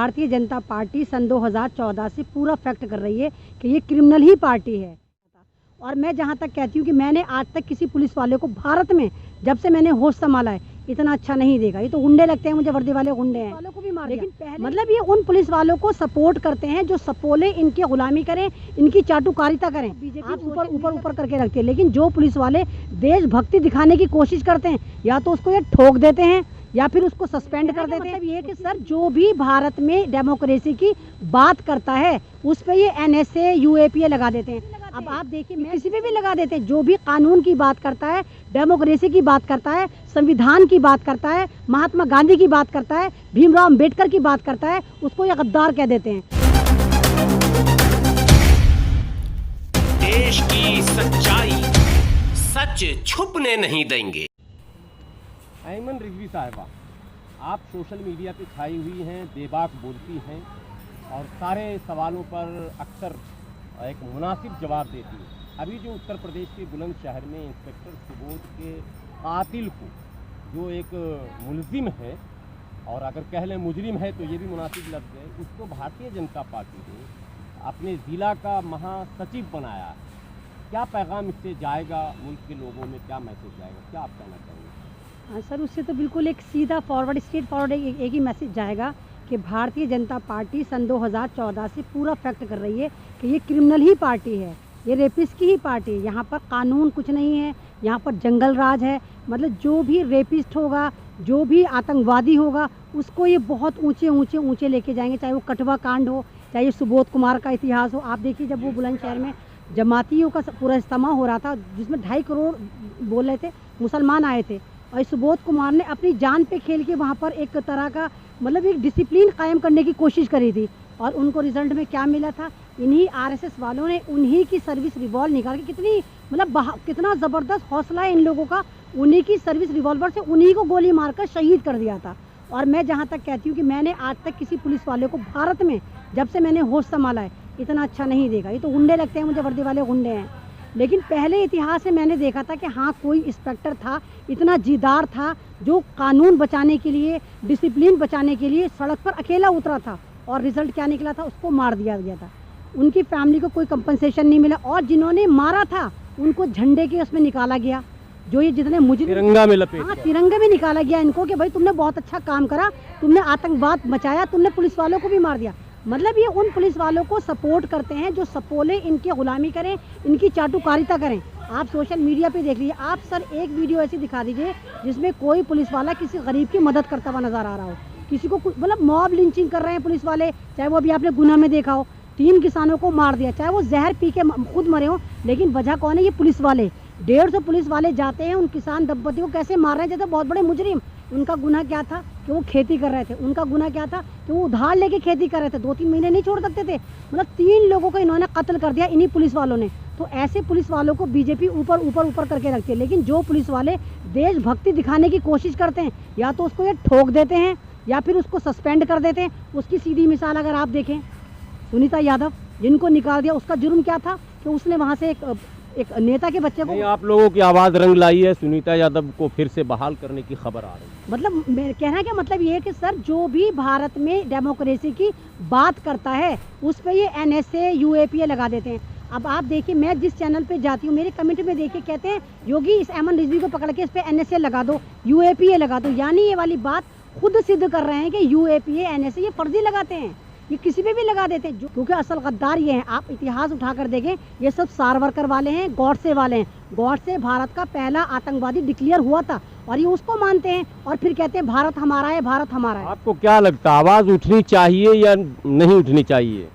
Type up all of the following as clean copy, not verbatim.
Bharatiya Janata party सन 2014 से पूरा fact कर रही है कि ये क्रिमिनल ही पार्टी है। और मैं जहाँ तक कहती हूँ कि मैंने आज तक किसी पुलिस वाले को भारत में जब से मैंने होश संभाला है इतना अच्छा नहीं देखा। ये तो गुंडे लगते हैं मुझे, वर्दी वाले गुंडे हैं, वालों को भी मार लेकिन पहले मतलब ये उन पुलिस वालों को सपोर्ट करते हैं जो सपोले इनकी गुलामी करें, इनकी चाटुकारिता करें। आप ऊपर करके रखते हैं, लेकिन जो पुलिस वाले देशभक्ति दिखाने की कोशिश करते हैं या तो उसको ये ठोक देते हैं या फिर उसको सस्पेंड कर देते हैं। ये कि सर जो भी भारत में डेमोक्रेसी की बात करता है उस पर ये NSA UAPA लगा देते हैं। अब आप देखिए मैं किसी पे भी लगा देते हैं, जो भी कानून की बात करता है, डेमोक्रेसी की बात करता है, संविधान की बात करता है, महात्मा गांधी की बात करता है, भीमराव अंबेडकर की बात करता है, उसको ये गद्दार कह देते हैं। देश की सच्चाई सच छुपने नहीं देंगे। ऐमन रिजवी साहिबा, आप सोशल मीडिया पे छाई हुई हैं, बेबाक बोलती हैं और सारे सवालों पर अक्सर एक मुनासिब जवाब देती है। अभी जो उत्तर प्रदेश के बुलंदशहर में इंस्पेक्टर सुबोध के कातिल को, जो एक मुलजिम है और अगर कह लें मुजरिम है तो ये भी मुनासिब लफ्ज़ है, उसको भारतीय जनता पार्टी ने अपने ज़िला का महासचिव बनाया है। क्या पैगाम इससे जाएगा, मुल्क के लोगों में क्या मैसेज जाएगा, क्या आप कहना चाहेंगे? हाँ सर, उससे तो बिल्कुल एक सीधा फॉरवर्ड, स्ट्रेट फॉरवर्ड एक ही मैसेज जाएगा कि भारतीय जनता पार्टी सन 2014 से पूरा फैक्ट कर रही है कि ये क्रिमिनल ही पार्टी है, ये रेपिस्ट की ही पार्टी है। यहाँ पर कानून कुछ नहीं है, यहाँ पर जंगल राज है। मतलब जो भी रेपिस्ट होगा, जो भी आतंकवादी होगा, उसको ये बहुत ऊंचे लेके जाएंगे, चाहे वो कठवा कांड हो, चाहे ये सुबोध कुमार का इतिहास हो। आप देखिए जब वो बुलंदशहर में जमातियों का पूरा इज्तिमा हो रहा था जिसमें 2.5 करोड़ बोल रहे थे मुसलमान आए थे, और सुबोध कुमार ने अपनी जान पे खेल के वहाँ पर एक तरह का मतलब एक डिसिप्लिन कायम करने की कोशिश करी थी। और उनको रिजल्ट में क्या मिला था, इन्हीं RSS वालों ने उन्हीं की सर्विस रिवॉल्वर निकाल के, कितनी मतलब कितना ज़बरदस्त हौसला है इन लोगों का, उन्हीं की सर्विस रिवॉल्वर से उन्हीं को गोली मारकर शहीद कर दिया था। और मैं जहाँ तक कहती हूँ कि मैंने आज तक किसी पुलिस वाले को भारत में जब से मैंने होश संभाला है इतना अच्छा नहीं देखा। ये तो गुंडे लगते हैं मुझे, वर्दी वाले गुंडे हैं, लेकिन पहले इतिहास में मैंने देखा था कि हाँ कोई इंस्पेक्टर था, इतना जीदार था, जो कानून बचाने के लिए, डिसिप्लिन बचाने के लिए सड़क पर अकेला उतरा था। और रिजल्ट क्या निकला था, उसको मार दिया गया था। उनकी फैमिली को कोई कंपनसेशन नहीं मिला, और जिन्होंने मारा था उनको झंडे के उसमें निकाला गया, जो ये जितने मुजरिम तिरंगा में लपेट, हाँ तिरंगे में निकाला गया इनको कि भाई तुमने बहुत अच्छा काम करा, तुमने आतंकवाद मचाया, तुमने पुलिस वालों को भी मार दिया। मतलब ये उन पुलिस वालों को सपोर्ट करते हैं जो सपोले इनकी गुलामी करें, इनकी चाटुकारिता करें। आप सोशल मीडिया पे देख लीजिए, आप सर एक वीडियो ऐसी दिखा दीजिए जिसमें कोई पुलिस वाला किसी गरीब की मदद करता हुआ नजर आ रहा हो, किसी को मतलब मॉब लिंचिंग कर रहे हैं पुलिस वाले, चाहे वो अभी आपने गुना में देखा हो 3 किसानों को मार दिया, चाहे वो जहर पी के खुद मरे हो, लेकिन वजह कौन है, ये पुलिस वाले। 150 पुलिस वाले जाते हैं उन किसान दंपति को कैसे मार रहे हैं जैसे बहुत बड़े मुजरिम। उनका गुनाह क्या था कि वो खेती कर रहे थे, उनका गुनाह क्या था कि वो उधार लेके खेती कर रहे थे, 2-3 महीने नहीं छोड़ सकते थे। मतलब 3 लोगों को इन्होंने कत्ल कर दिया इन्हीं पुलिस वालों ने। तो ऐसे पुलिस वालों को बीजेपी ऊपर करके रखती है, लेकिन जो पुलिस वाले देशभक्ति दिखाने की कोशिश करते हैं या तो उसको ये ठोक देते हैं या फिर उसको सस्पेंड कर देते हैं। उसकी सीधी मिसाल अगर आप देखें, सुनीता यादव जिनको निकाल दिया, उसका जुर्म क्या था कि उसने वहाँ से एक नेता के बच्चे को, आप लोगों की आवाज़ रंग लाई है, सुनीता यादव को फिर से बहाल करने की खबर आ रही है। मतलब कहना क्या मतलब ये है कि सर जो भी भारत में डेमोक्रेसी की बात करता है उस पर ये NSA UAPA लगा देते हैं। अब आप देखिए मैं जिस चैनल पे जाती हूँ मेरे कमेंट में देखिए कहते हैं योगी इस ऐमन रिजवी को पकड़ के इस पर NSA लगा दो, UAPA लगा दो। यानी ये वाली बात खुद सिद्ध कर रहे हैं कि UAPA NSA ये फर्जी लगाते हैं, ये किसी पे भी लगा देते हैं, क्योंकि असल गद्दार ये हैं। आप इतिहास उठाकर देखें, ये सब सावरकर वाले हैं, गॉडसे वाले हैं। गॉडसे भारत का पहला आतंकवादी डिक्लेयर हुआ था और ये उसको मानते हैं और फिर कहते हैं भारत हमारा है, भारत हमारा है। आपको क्या लगता है आवाज़ उठनी चाहिए या नहीं उठनी चाहिए?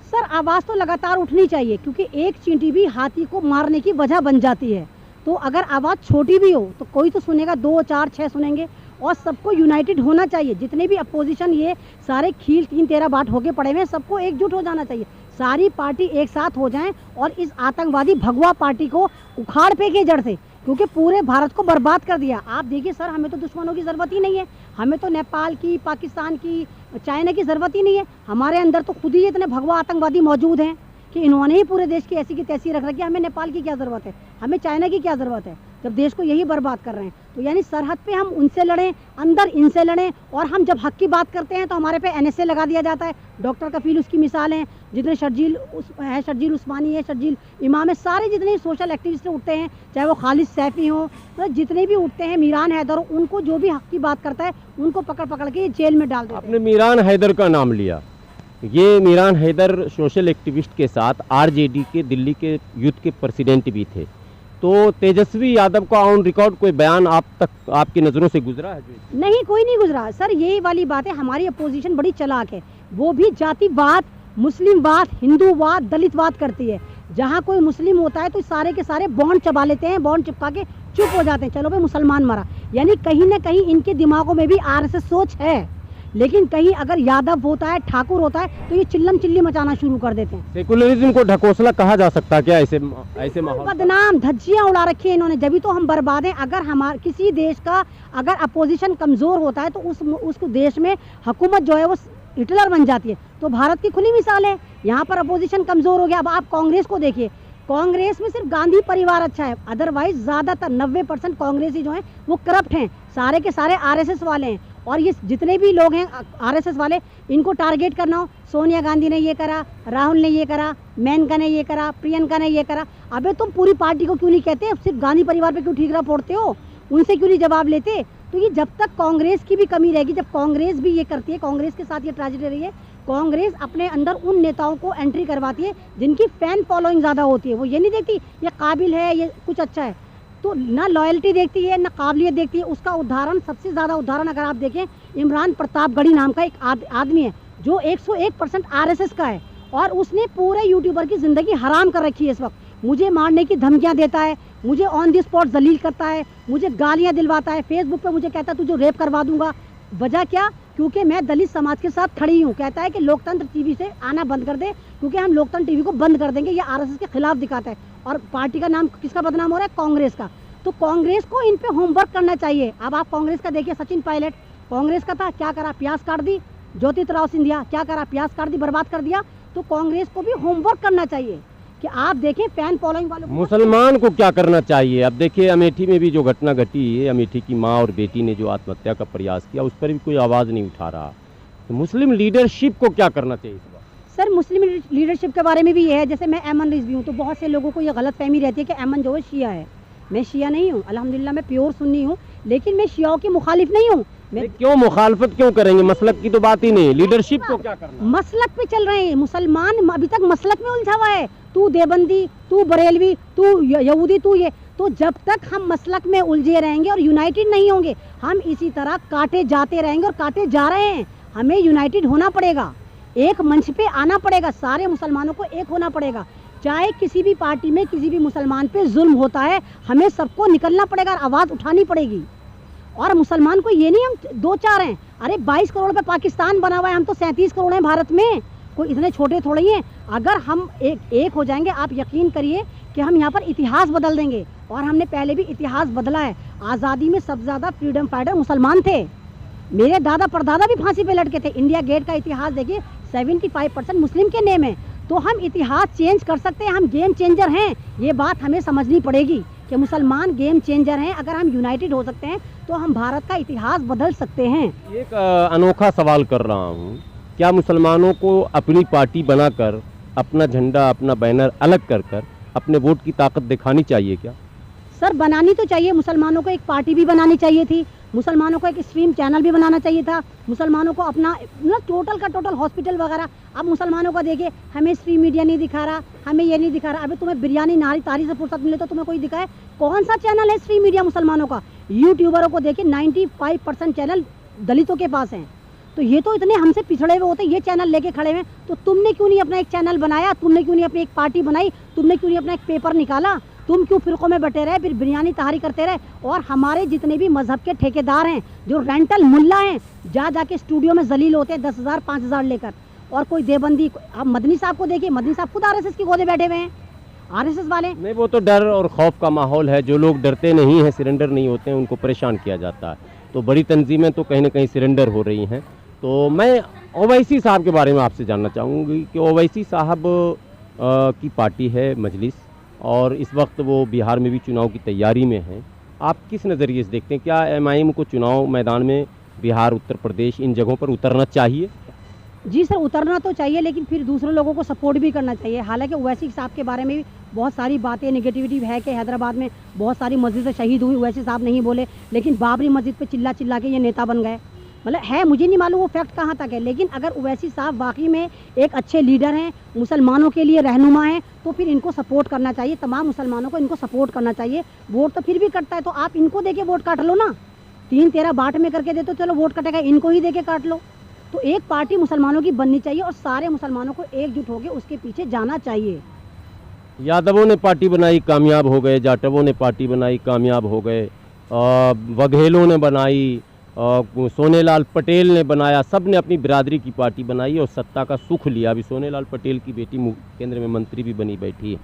सर आवाज़ तो लगातार उठनी चाहिए, क्योंकि एक चींटी भी हाथी को मारने की वजह बन जाती है। तो अगर आवाज़ छोटी भी हो तो कोई तो सुनेगा, 2, 4, 6 सुनेंगे, और सबको यूनाइटेड होना चाहिए। जितने भी अपोजिशन ये सारे खील 3-13 बाट होके पड़े हुए हैं, सबको एकजुट हो जाना चाहिए। सारी पार्टी एक साथ हो जाएं और इस आतंकवादी भगवा पार्टी को उखाड़ फेंके जड़ से, क्योंकि पूरे भारत को बर्बाद कर दिया। आप देखिए सर, हमें तो दुश्मनों की ज़रूरत ही नहीं है, हमें तो नेपाल की, पाकिस्तान की, चाइना की ज़रूरत ही नहीं है। हमारे अंदर तो खुद ही इतने भगवा आतंकवादी मौजूद हैं कि इन्होंने ही पूरे देश की ऐसी की तैसी रख रखी है। हमें नेपाल की क्या ज़रूरत है, हमें चाइना की क्या ज़रूरत है। जब देश को यही बर्बाद कर रहे हैं। तो यानी सरहद पे हम उनसे लड़ें, अंदर इनसे लड़ें, और हम जब हक की बात करते हैं तो हमारे पे NSA लगा दिया जाता है। डॉक्टर कफील उसकी मिसाल हैं, जितने शर्जील उस्मानी है, शर्जील इमाम है, सारे जितने सोशल एक्टिविस्ट उठते हैं, चाहे वो खालिद सैफी हो, तो जितने भी उठते हैं, मीरान हैदर, उनको जो भी हक की बात करता है उनको पकड़ पकड़ के जेल में डाल देते हैं। आपने मीरान हैदर का नाम लिया, ये मीरान हैदर सोशल एक्टिविस्ट के साथ RJD के दिल्ली के यूथ के प्रेसिडेंट भी थे। तो तेजस्वी यादव का ऑन रिकॉर्ड कोई बयान आप तक आपकी नज़रों से गुजरा है? नहीं, कोई नहीं गुजरा सर। यही वाली बात है, हमारी अपोजिशन बड़ी चालाक है। वो भी जातिवाद, मुस्लिमवाद, हिंदूवाद, दलितवाद करती है। जहाँ कोई मुस्लिम होता है तो सारे के सारे बॉन्ड चबा लेते हैं, बॉन्ड चिपका के चुप हो जाते हैं, चलो भाई मुसलमान मरा। यानी कहीं ना कहीं इनके दिमागों में भी RSS सोच है। लेकिन कहीं अगर यादव होता है, ठाकुर होता है, तो ये चिल्लम चिल्ली मचाना शुरू कर देते हैं। सेकुलरिज्म को ढकोसला कहा जा सकता है क्या ऐसे माहौल? बदनाम धज्जियां उड़ा रखी है इन्होंने, जब तो हम बर्बाद हैं। अगर हमारे किसी देश का अगर अपोजिशन कमजोर होता है तो उस देश में हुकूमत जो है वो हिटलर बन जाती है। तो भारत की खुली मिसाल है, यहाँ पर अपोजिशन कमजोर हो गया। अब आप कांग्रेस को देखिए, कांग्रेस में सिर्फ गांधी परिवार अच्छा है, अदरवाइज ज्यादातर 90% कांग्रेसी जो हैं वो करप्ट हैं, सारे के सारे RSS वाले हैं। और ये जितने भी लोग हैं RSS वाले, इनको टारगेट करना हो, सोनिया गांधी ने ये करा, राहुल ने ये करा, मेनका ने ये करा, प्रियंका ने ये करा। अबे तुम पूरी पार्टी को क्यों नहीं कहते, सिर्फ गांधी परिवार पे क्यों ठीकरा फोड़ते हो, उनसे क्यों नहीं जवाब लेते? तो ये जब तक कांग्रेस की भी कमी रहेगी, जब कांग्रेस भी ये करती है, कांग्रेस के साथ ये ट्रेजेडी रही है, कांग्रेस अपने अंदर उन नेताओं को एंट्री करवाती है जिनकी फैन फॉलोइंग ज़्यादा होती है। वो ये नहीं देखती ये काबिल है, ये कुछ अच्छा है, तो ना लॉयल्टी देखती है ना काबिलियत देखती है। उसका उदाहरण, सबसे ज़्यादा उदाहरण अगर आप देखें, इमरान प्रतापगढ़ी नाम का एक आदमी है जो 101% RSS का है, और उसने पूरे यूट्यूबर की ज़िंदगी हराम कर रखी है। इस वक्त मुझे मारने की धमकियां देता है, मुझे ऑन द स्पॉट जलील करता है, मुझे गालियां दिलवाता है, फेसबुक पे मुझे कहता है तुझे रेप करवा दूंगा। वजह क्या? क्योंकि मैं दलित समाज के साथ खड़ी हूँ। कहता है कि लोकतंत्र टीवी से आना बंद कर दे, क्योंकि हम लोकतंत्र टीवी को बंद कर देंगे। ये RSS के खिलाफ दिखाता है। और पार्टी का नाम किसका बदनाम हो रहा है? कांग्रेस का। तो कांग्रेस को इन पे होमवर्क करना चाहिए। अब आप कांग्रेस का देखिए, सचिन पायलट कांग्रेस का था, क्या करा? प्याज काट दी। ज्योतिराव सिंधिया क्या करा? प्याज काट दी, बर्बाद कर दिया। तो कांग्रेस को भी होमवर्क करना चाहिए कि आप देखें फैन फॉलोइंग वालों। मुसलमान को क्या करना चाहिए? अब देखिए अमेठी में भी जो घटना घटी है, अमेठी की माँ और बेटी ने जो आत्महत्या का प्रयास किया, उस पर भी कोई आवाज़ नहीं उठा रहा। तो मुस्लिम लीडरशिप को क्या करना चाहिए इस बार? सर, मुस्लिम लीडरशिप के बारे में भी ये है, जैसे मैं ऐमन रिजवी हूँ, तो बहुत से लोगों को ये गलत फहमी रहती है कि ऐमन जो है शिया है। मैं शिया नहीं हूँ, अल्हम्दुलिल्लाह मैं प्योर सुन्नी हूँ, लेकिन मैं शियाओं की मुखालिफ नहीं हूँ। क्यों मुखालफत क्यों करेंगे? मसलक की तो बात ही नहीं, लीडरशिप को क्या करना? मसलक पे चल रहे हैं मुसलमान, अभी तक मसलक में उलझा हुआ है। तू देवबंदी, तू बरेलवी, तू यहूदी, तू ये। तो जब तक हम मसलक में उलझे रहेंगे और यूनाइटेड नहीं होंगे, हम इसी तरह काटे जाते रहेंगे और काटे जा रहे हैं। हमें यूनाइटेड होना पड़ेगा, एक मंच पे आना पड़ेगा, सारे मुसलमानों को एक होना पड़ेगा। चाहे किसी भी पार्टी में किसी भी मुसलमान पे जुल्म होता है, हमें सबको निकलना पड़ेगा और आवाज़ उठानी पड़ेगी। और मुसलमान को ये नहीं हम 2-4 हैं, अरे 22 करोड़ पे पाकिस्तान बना हुआ है, हम तो 37 करोड़ हैं भारत में, कोई इतने छोटे थोड़े ही हैं। अगर हम एक हो जाएंगे, आप यकीन करिए कि हम यहाँ पर इतिहास बदल देंगे। और हमने पहले भी इतिहास बदला है। आज़ादी में सबसे ज़्यादा फ्रीडम फाइटर मुसलमान थे। मेरे दादा परदादा भी फांसी पे लटके थे। इंडिया गेट का इतिहास देखिए, 75% मुस्लिम के नेम है। तो हम इतिहास चेंज कर सकते हैं, हम गेम चेंजर हैं। ये बात हमें समझनी पड़ेगी कि मुसलमान गेम चेंजर हैं। अगर हम यूनाइटेड हो सकते हैं तो हम भारत का इतिहास बदल सकते हैं। एक अनोखा सवाल कर रहा हूँ, क्या मुसलमानों को अपनी पार्टी बनाकर, अपना झंडा, अपना बैनर अलग कर अपने वोट की ताकत दिखानी चाहिए क्या? सर, बनानी तो चाहिए। मुसलमानों को एक पार्टी भी बनानी चाहिए थी, मुसलमानों को एक स्ट्रीम चैनल भी बनाना चाहिए था, मुसलमानों को अपना टोटल का टोटल हॉस्पिटल वगैरह। अब मुसलमानों को देखिए, हमें स्ट्रीम मीडिया नहीं दिखा रहा, हमें ये नहीं दिखा रहा। अभी तुम्हें बिरयानी नारी तारी से फुर्सत मिले तो तुम्हें कोई दिखाए? कौन सा चैनल है स्ट्रीम मीडिया मुसलमानों का? यूट्यूबरों को देखिए, 95% चैनल दलितों के पास हैं। तो ये तो इतने हमसे पिछड़े हुए होते, ये चैनल लेके खड़े हुए। तो तुमने क्यों नहीं अपना एक चैनल बनाया? तुमने क्यों नहीं अपनी एक पार्टी बनाई? तुमने क्यों नहीं अपना एक पेपर निकाला? तुम क्यों फिरकों में बटे रहे, फिर बिरयानी तहारी करते रहे? और हमारे जितने भी मजहब के ठेकेदार हैं, जो रेंटल मुल्ला हैं, जाके स्टूडियो में जलील होते हैं 10,000 5,000 लेकर। और कोई देवबंदी, आप मदनी साहब को देखिए, मदनी साहब खुद RSS की गोदे बैठे हुए हैं, RSS वाले। नहीं, वो तो डर और खौफ का माहौल है। जो लोग डरते नहीं हैं, सरेंडर नहीं होते हैं, उनको परेशान किया जाता है। तो बड़ी तंजीमें तो कहीं ना कहीं सरेंडर हो रही हैं। तो मैं ओवैसी साहब के बारे में आपसे जानना चाहूँगी कि ओवैसी साहब की पार्टी है मजलिस, और इस वक्त वो बिहार में भी चुनाव की तैयारी में हैं। आप किस नज़रिए से देखते हैं, क्या एमआईएम को चुनाव मैदान में बिहार, उत्तर प्रदेश इन जगहों पर उतरना चाहिए? जी सर, उतरना तो चाहिए, लेकिन फिर दूसरे लोगों को सपोर्ट भी करना चाहिए। हालांकि ओवैसी साहब के बारे में भी बहुत सारी बातें नेगेटिविटी है कि हैदराबाद में बहुत सारी मस्जिदें शहीद हुई, ओवैसी साहब नहीं बोले, लेकिन बाबरी मस्जिद पे चिल्ला चिल्ला के ये नेता बन गए। मतलब है, मुझे नहीं मालूम वो फैक्ट कहाँ तक है, लेकिन अगर ओवैसी साहब वाकई में एक अच्छे लीडर हैं, मुसलमानों के लिए रहनुमा हैं, तो फिर इनको सपोर्ट करना चाहिए। तमाम मुसलमानों को इनको सपोर्ट करना चाहिए। वोट तो फिर भी कटता है, तो आप इनको दे के वोट काट लो ना। 3-13 बाट में करके दे तो चलो वोट कटेगा, इनको ही दे के काट लो। तो एक पार्टी मुसलमानों की बननी चाहिए और सारे मुसलमानों को एकजुट होकर उसके पीछे जाना चाहिए। यादवों ने पार्टी बनाई, कामयाब हो गए। जाटवों ने पार्टी बनाई, कामयाब हो गए। बघेलों ने बनाई, सोनेलाल पटेल ने बनाया, सब ने अपनी बिरादरी की पार्टी बनाई और सत्ता का सुख लिया। अभी सोनेलाल पटेल की बेटी केंद्र में मंत्री भी बनी बैठी है।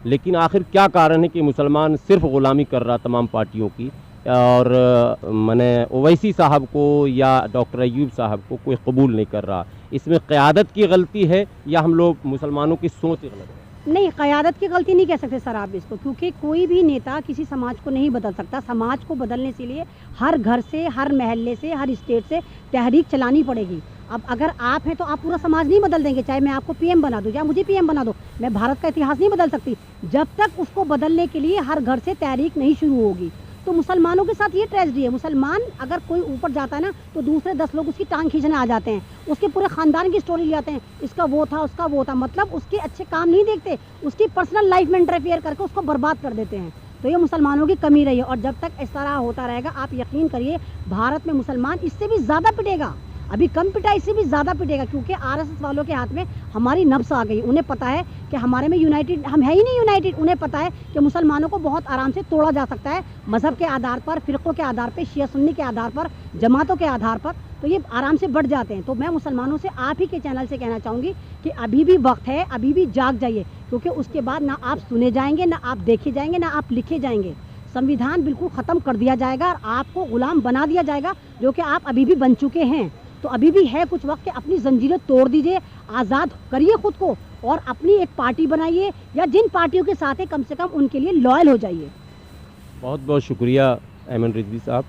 लेकिन आखिर क्या कारण है कि मुसलमान सिर्फ गुलामी कर रहा तमाम पार्टियों की, और मैंने ओवैसी साहब को या डॉक्टर अयूब साहब को कोई कबूल नहीं कर रहा? इसमें क़यादत की गलती है या हम लोग मुसलमानों की सोच गलत है? नहीं, क़यादत की गलती नहीं कह सकते सर आप इसको, क्योंकि कोई भी नेता किसी समाज को नहीं बदल सकता। समाज को बदलने के लिए हर घर से, हर महल्ले से, हर स्टेट से तहरीक चलानी पड़ेगी। अब अगर आप हैं तो आप पूरा समाज नहीं बदल देंगे, चाहे मैं आपको पीएम बना दूं या मुझे पीएम बना दो, मैं भारत का इतिहास नहीं बदल सकती जब तक उसको बदलने के लिए हर घर से तहरीक नहीं शुरू होगी। तो मुसलमानों के साथ ये ट्रेजेडी है, मुसलमान अगर कोई ऊपर जाता है ना तो दूसरे 10 लोग उसकी टांग खींचने आ जाते हैं, उसके पूरे ख़ानदान की स्टोरी ले आते हैं, इसका वो था, उसका वो था, मतलब उसके अच्छे काम नहीं देखते, उसकी पर्सनल लाइफ में इंटरफेयर करके उसको बर्बाद कर देते हैं। तो ये मुसलमानों की कमी रही है, और जब तक इस तरह होता रहेगा आप यकीन करिए भारत में मुसलमान इससे भी ज़्यादा पिटेगा। अभी कम पिटा, इससे भी ज़्यादा पिटेगा, क्योंकि आरएसएस वालों के हाथ में हमारी नब्ज़ आ गई। उन्हें पता है कि हमारे में यूनाइटेड, हम है ही नहीं यूनाइटेड। उन्हें पता है कि मुसलमानों को बहुत आराम से तोड़ा जा सकता है, मज़हब के आधार पर, फ़िरक़ों के आधार पर, शिया सुन्नी के आधार पर, जमातों के आधार पर, तो ये आराम से बढ़ जाते हैं। तो मैं मुसलमानों से आप ही के चैनल से कहना चाहूँगी कि अभी भी वक्त है, अभी भी जाग जाइए, क्योंकि उसके बाद ना आप सुने जाएंगे, ना आप देखे जाएंगे, ना आप लिखे जाएंगे। संविधान बिल्कुल ख़त्म कर दिया जाएगा और आपको ग़ुलाम बना दिया जाएगा, जो कि आप अभी भी बन चुके हैं। तो अभी भी है कुछ वक्त कि अपनी जंजीरें तोड़ दीजिए, आज़ाद करिए खुद को और अपनी एक पार्टी बनाइए, या जिन पार्टियों के साथ है कम से कम उनके लिए लॉयल हो जाइए। बहुत बहुत शुक्रिया अयमन रिजवी साहब।